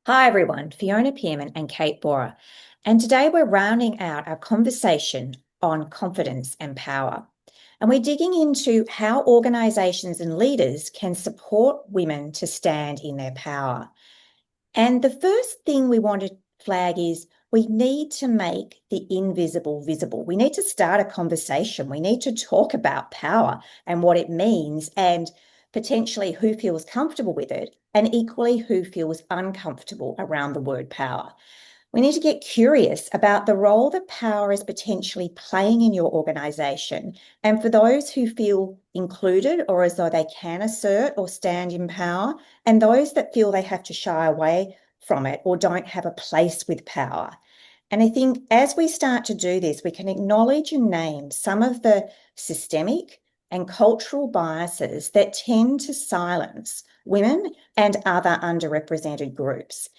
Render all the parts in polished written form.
Hi everyone, Fiona Pearman and Kate Bora. And today we're rounding out our conversation on confidence and power. And we're digging into how organisations and leaders can support women to stand in their power. And the first thing we want to flag is we need to make the invisible visible. We need to start a conversation. We need to talk about power and what it means and potentially who feels comfortable with it and equally who feels uncomfortable around the word power. We need to get curious about the role that power is potentially playing in your organisation. And for those who feel included or as though they can assert or stand in power, and those that feel they have to shy away from it or don't have a place with power. And I think as we start to do this, we can acknowledge and name some of the systemic and cultural biases that tend to silence women and other underrepresented groups.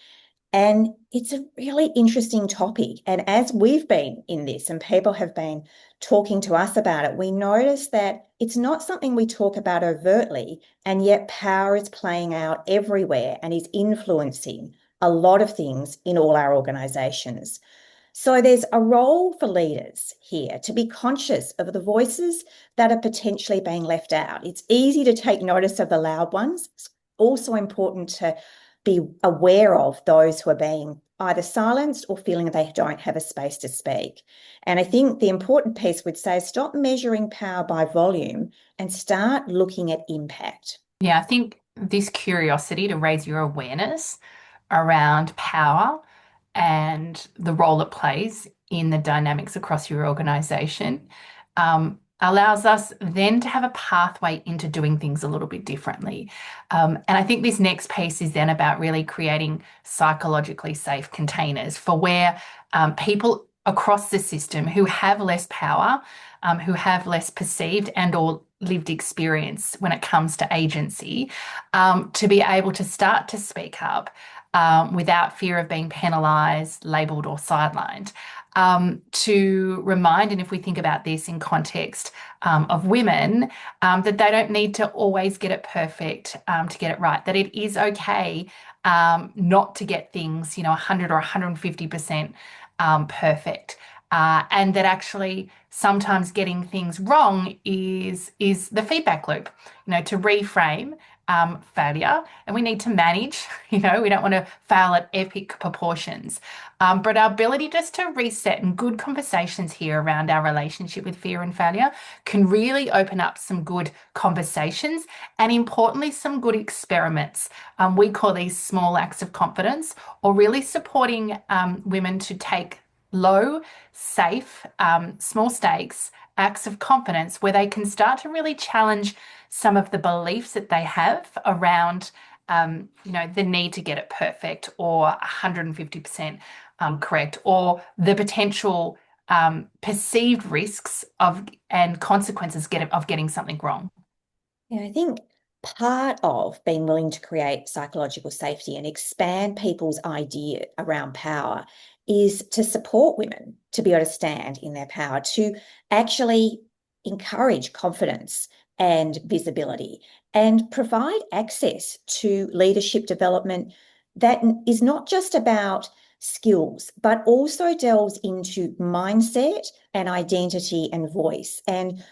And it's a really interesting topic. And as we've been in this and people have been talking to us about it, we notice that it's not something we talk about overtly, and yet power is playing out everywhere and is influencing a lot of things in all our organisations. So there's a role for leaders here to be conscious of the voices that are potentially being left out. It's easy to take notice of the loud ones. It's also important to be aware of those who are being either silenced or feeling they don't have a space to speak. And I think the important piece would say stop measuring power by volume and start looking at impact. Yeah, I think this curiosity to raise your awareness around power and the role it plays in the dynamics across your organization allows us then to have a pathway into doing things a little bit differently. And I think this next piece is then about really creating psychologically safe containers for where people across the system who have less power, who have less perceived and or lived experience when it comes to agency, to be able to start to speak up without fear of being penalised, labelled, or sidelined. To remind, and if we think about this in context of women, that they don't need to always get it perfect to get it right, that it is okay not to get things, 100 or 150% perfect. And that actually sometimes getting things wrong is the feedback loop, to reframe failure, and we need to manage, we don't want to fail at epic proportions. But our ability just to reset and good conversations here around our relationship with fear and failure can really open up some good conversations and importantly, some good experiments. We call these small acts of confidence or really supporting women to take low, safe, small stakes acts of confidence where they can start to really challenge some of the beliefs that they have around, the need to get it perfect or 150% correct, or the potential perceived risks of and consequences of getting something wrong. Yeah, I think part of being willing to create psychological safety and expand people's idea around power is to support women to be able to stand in their power, to actually encourage confidence and visibility and provide access to leadership development that is not just about skills, but also delves into mindset and identity and voice. And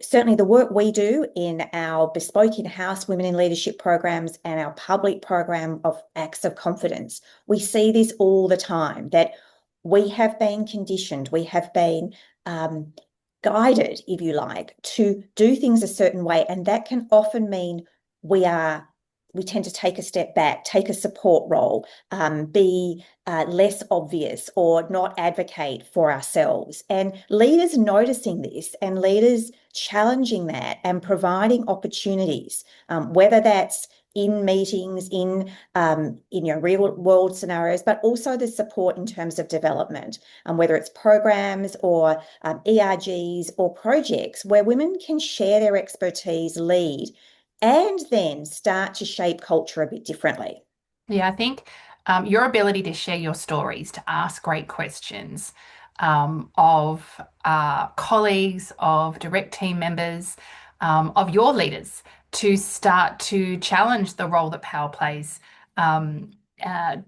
certainly the work we do in our bespoke in-house women in leadership programs and our public program of acts of confidence, we see this all the time, that we have been conditioned, we have been guided, if you like, to do things a certain way. And that can often mean we tend to take a step back, take a support role, be less obvious or not advocate for ourselves. And leaders noticing this and leaders challenging that and providing opportunities, whether that's in meetings, in real world scenarios, but also the support in terms of development, whether it's programs or ERGs or projects where women can share their expertise, lead, and then start to shape culture a bit differently. Yeah, I think your ability to share your stories, to ask great questions of colleagues, of direct team members, of your leaders, to start to challenge the role that power plays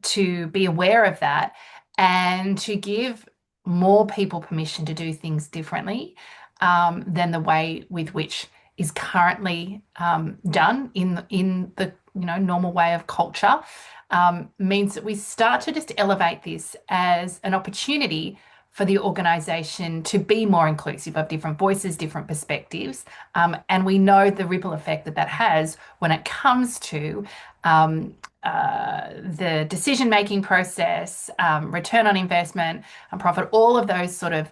to be aware of that and to give more people permission to do things differently than the way with which is currently done in the normal way of culture, means that we start to just elevate this as an opportunity for the organisation to be more inclusive of different voices, different perspectives. And we know the ripple effect that that has when it comes to the decision-making process, return on investment and profit, all of those sort of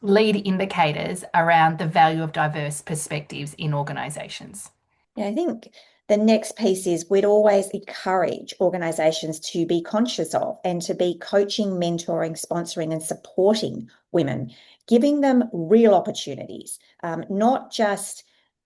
lead indicators around the value of diverse perspectives in organisations. Yeah, I think the next piece is we'd always encourage organisations to be conscious of and to be coaching, mentoring, sponsoring and supporting women, giving them real opportunities, not just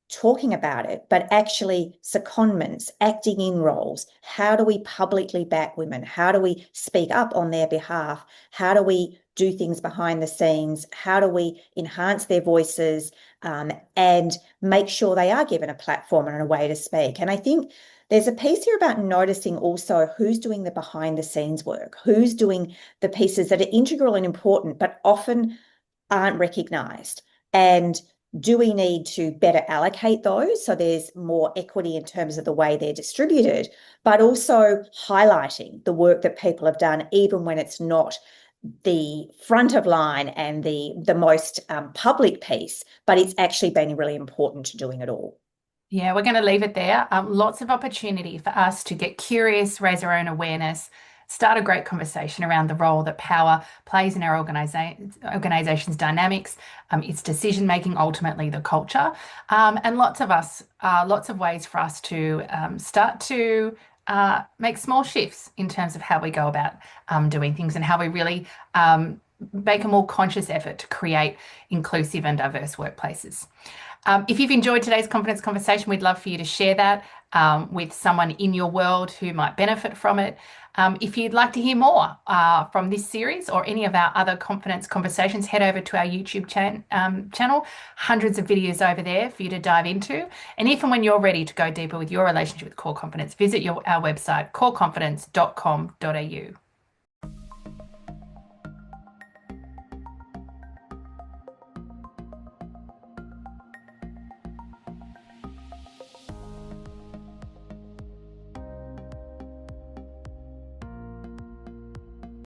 talking about it, but actually secondments, acting in roles. How do we publicly back women? How do we speak up on their behalf? How do we do things behind the scenes? How do we enhance their voices and make sure they are given a platform and a way to speak? And I think there's a piece here about noticing also who's doing the behind the scenes work, who's doing the pieces that are integral and important, but often aren't recognised. And do we need to better allocate those so there's more equity in terms of the way they're distributed, but also highlighting the work that people have done, even when it's not the front of line and the most public piece, but it's actually been really important to doing it all. Yeah, we're going to leave it there. Lots of opportunity for us to get curious, raise our own awareness, start a great conversation around the role that power plays in our organization's dynamics, its decision making, ultimately the culture, and lots of ways for us to start to make small shifts in terms of how we go about doing things and how we really make a more conscious effort to create inclusive and diverse workplaces. If you've enjoyed today's confidence conversation, we'd love for you to share that with someone in your world who might benefit from it. If you'd like to hear more from this series or any of our other confidence conversations, head over to our YouTube channel. Hundreds of videos over there for you to dive into. And if and when you're ready to go deeper with your relationship with core confidence, visit our website, coreconfidence.com.au.